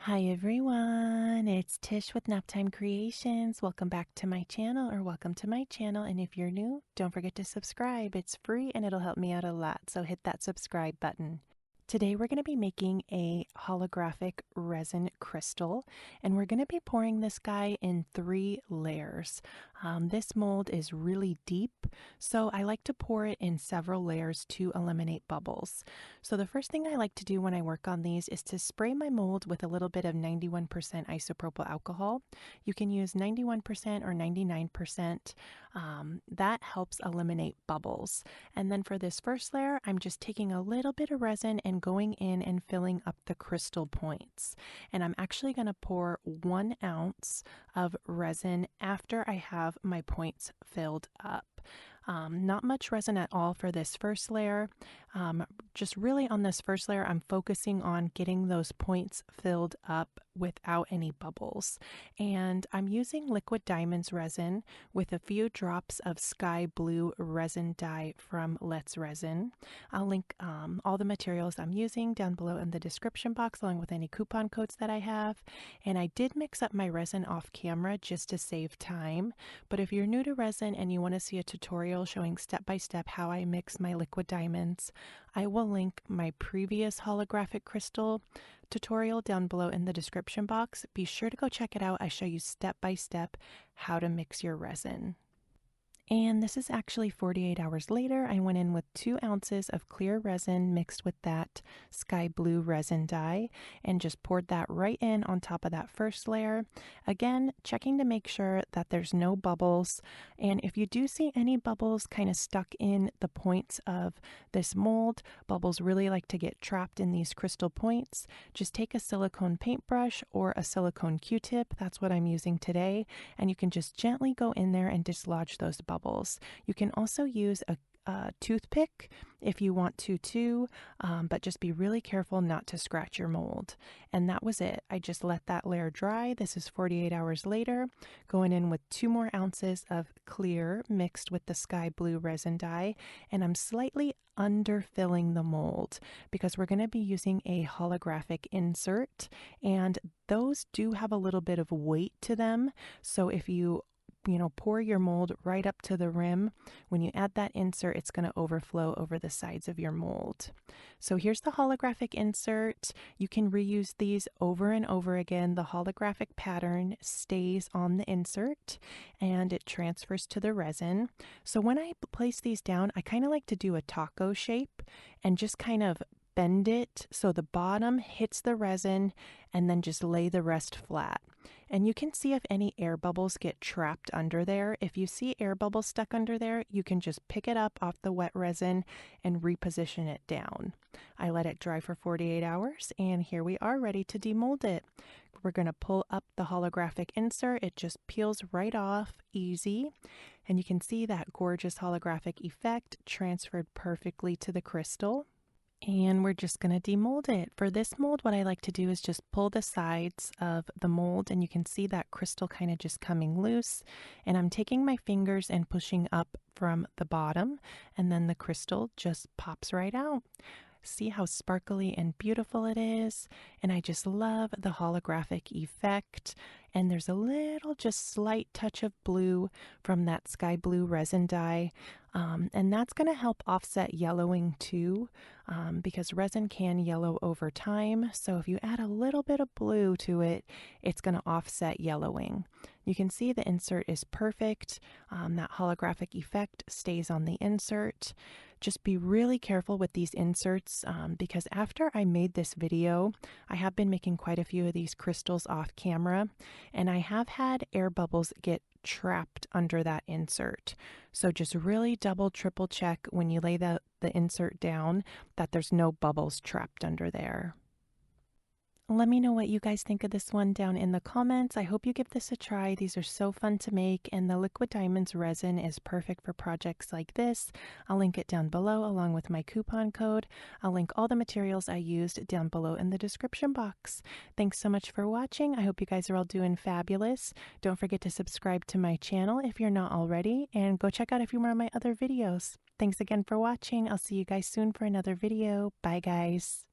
Hi everyone, it's Tish with Naptime Creations. Welcome back to my channel, or welcome to my channel. And if you're new, don't forget to subscribe. It's free and it'll help me out a lot, so hit that subscribe button. Today we're going to be making a holographic resin crystal, and we're going to be pouring this guy in 3 layers. This mold is really deep, so I like to pour it in several layers to eliminate bubbles. So the first thing I like to do when I work on these is to spray my mold with a little bit of 91% isopropyl alcohol. You can use 91% or 99%. That helps eliminate bubbles. And then for this first layer, I'm just taking a little bit of resin and going in and filling up the crystal points. And I'm actually going to pour 1 ounce of resin after I have my points filled up. Not much resin at all for this first layer. Just really on this first layer, I'm focusing on getting those points filled up without any bubbles. And I'm using liquid diamonds resin with a few drops of sky blue resin dye from Let's Resin. I'll link all the materials I'm using down below in the description box, along with any coupon codes that I have. And I did mix up my resin off camera just to save time. But if you're new to resin and you want to see a tutorial showing step by step how I mix my liquid diamonds, I will link my previous holographic crystal tutorial down below in the description box. Be sure to go check it out. I show you step by step how to mix your resin. And this is actually 48 hours later. I went in with 2 ounces of clear resin mixed with that sky blue resin dye and just poured that right in on top of that first layer. Again, checking to make sure that there's no bubbles. And if you do see any bubbles kind of stuck in the points of this mold, bubbles really like to get trapped in these crystal points, just take a silicone paintbrush or a silicone Q-tip. That's what I'm using today. And you can just gently go in there and dislodge those bubbles. You can also use a toothpick if you want to too, but just be really careful not to scratch your mold. And that was it. I just let that layer dry. This is 48 hours later, going in with 2 more ounces of clear mixed with the sky blue resin dye, and I'm slightly underfilling the mold because we're going to be using a holographic insert, and those do have a little bit of weight to them. So if you pour your mold right up to the rim, when you add that insert, it's going to overflow over the sides of your mold. So here's the holographic insert. You can reuse these over and over again. The holographic pattern stays on the insert and it transfers to the resin. So when I place these down, I kind of like to do a taco shape and just kind of bend it so the bottom hits the resin and then just lay the rest flat. And you can see if any air bubbles get trapped under there. If you see air bubbles stuck under there, you can just pick it up off the wet resin and reposition it down. I let it dry for 48 hours and here we are ready to demold it. We're going to pull up the holographic insert. It just peels right off, easy. And you can see that gorgeous holographic effect transferred perfectly to the crystal. And we're just going to demold it. For this mold, what I like to do is just pull the sides of the mold, and you can see that crystal kind of just coming loose. And I'm taking my fingers and pushing up from the bottom, and then the crystal just pops right out. See how sparkly and beautiful it is? And I just love the holographic effect. And there's a little just slight touch of blue from that sky blue resin dye. And that's going to help offset yellowing too, because resin can yellow over time. So if you add a little bit of blue to it, it's going to offset yellowing. You can see the insert is perfect. That holographic effect stays on the insert. Just be really careful with these inserts because after I made this video, I have been making quite a few of these crystals off camera, and I have had air bubbles get trapped under that insert. So just really double, triple check when you lay the insert down that there's no bubbles trapped under there. Let me know what you guys think of this one down in the comments. I hope you give this a try. These are so fun to make, and the liquid diamonds resin is perfect for projects like this. I'll link it down below along with my coupon code. I'll link all the materials I used down below in the description box. Thanks so much for watching. I hope you guys are all doing fabulous. Don't forget to subscribe to my channel if you're not already, and go check out a few more of my other videos. Thanks again for watching. I'll see you guys soon for another video. Bye guys.